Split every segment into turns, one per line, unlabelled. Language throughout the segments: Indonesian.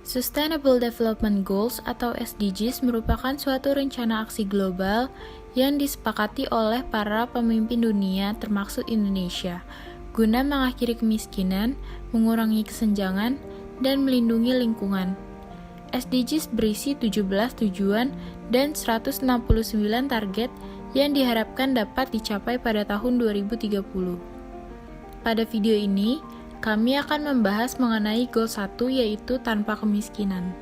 Sustainable Development Goals atau SDGs merupakan suatu rencana aksi global yang disepakati oleh para pemimpin dunia termasuk Indonesia, guna mengakhiri kemiskinan, mengurangi kesenjangan, dan melindungi lingkungan. SDGs berisi 17 tujuan dan 169 target yang diharapkan dapat dicapai pada tahun 2030. Pada video ini, kami akan membahas mengenai goal 1 yaitu tanpa kemiskinan.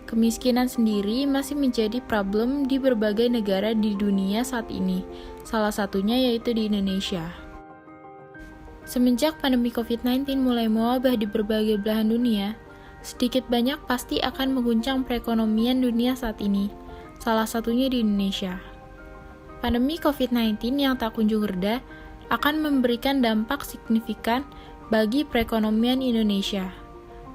Kemiskinan sendiri masih menjadi problem di berbagai negara di dunia saat ini, salah satunya yaitu di Indonesia. Semenjak pandemi COVID-19 mulai mewabah di berbagai belahan dunia, sedikit banyak pasti akan mengguncang perekonomian dunia saat ini, salah satunya di Indonesia. Pandemi COVID-19 yang tak kunjung reda akan memberikan dampak signifikan bagi perekonomian Indonesia.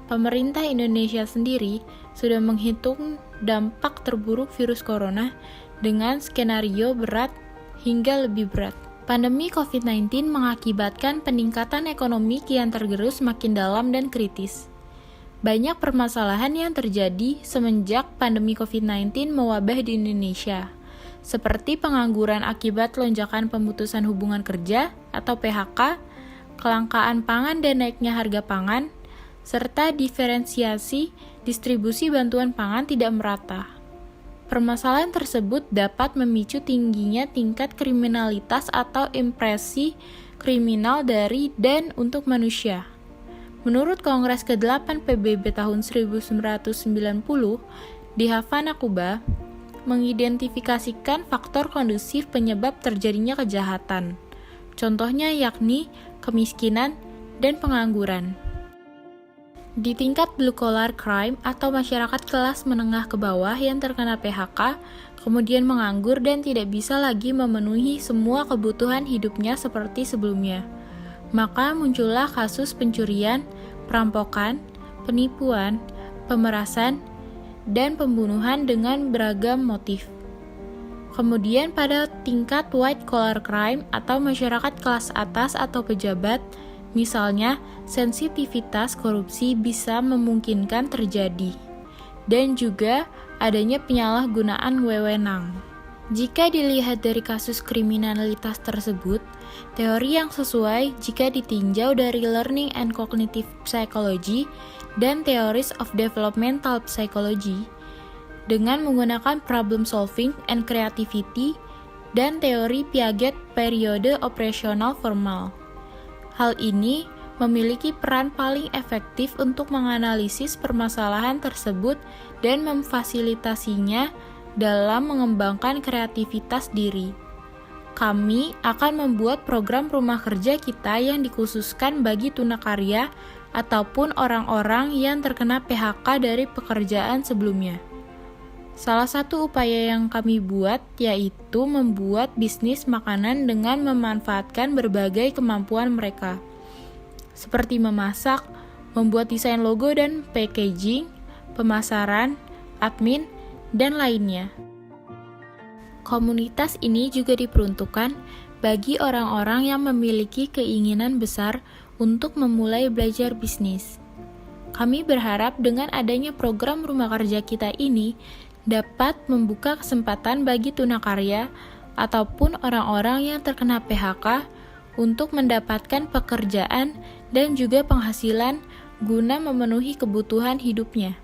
Pemerintah Indonesia sendiri sudah menghitung dampak terburuk virus corona dengan skenario berat hingga lebih berat. Pandemi COVID-19 mengakibatkan peningkatan ekonomi kian tergerus makin dalam dan kritis. Banyak permasalahan yang terjadi semenjak pandemi COVID-19 mewabah di Indonesia, seperti pengangguran akibat lonjakan pemutusan hubungan kerja atau PHK, kelangkaan pangan dan naiknya harga pangan, serta diferensiasi distribusi bantuan pangan tidak merata. Permasalahan tersebut dapat memicu tingginya tingkat kriminalitas atau impresi kriminal dari dan untuk manusia. Menurut Kongres ke-8 PBB tahun 1990 di Havana, Kuba, mengidentifikasikan faktor kondusif penyebab terjadinya kejahatan. Contohnya yakni kemiskinan dan pengangguran. Di tingkat blue collar crime atau masyarakat kelas menengah ke bawah yang terkena PHK, kemudian menganggur dan tidak bisa lagi memenuhi semua kebutuhan hidupnya seperti sebelumnya. Maka muncullah kasus pencurian, perampokan, penipuan, pemerasan, dan pembunuhan dengan beragam motif. Kemudian pada tingkat white collar crime atau masyarakat kelas atas atau pejabat, misalnya sensitivitas korupsi bisa memungkinkan terjadi, dan juga adanya penyalahgunaan wewenang. Jika dilihat dari kasus kriminalitas tersebut, teori yang sesuai jika ditinjau dari Learning and Cognitive Psychology dan Theories of Developmental Psychology, dengan menggunakan problem solving and creativity dan teori Piaget periode operasional formal. Hal ini memiliki peran paling efektif untuk menganalisis permasalahan tersebut dan memfasilitasinya dalam mengembangkan kreativitas diri. Kami akan membuat program rumah kerja kita yang dikhususkan bagi tunakarya ataupun orang-orang yang terkena PHK dari pekerjaan sebelumnya. Salah satu upaya yang kami buat yaitu membuat bisnis makanan dengan memanfaatkan berbagai kemampuan mereka, seperti memasak, membuat desain logo dan packaging, pemasaran, admin, dan lainnya. Komunitas ini juga diperuntukkan bagi orang-orang yang memiliki keinginan besar untuk memulai belajar bisnis. Kami berharap dengan adanya program rumah kerja kita ini dapat membuka kesempatan bagi tunakarya ataupun orang-orang yang terkena PHK untuk mendapatkan pekerjaan dan juga penghasilan guna memenuhi kebutuhan hidupnya.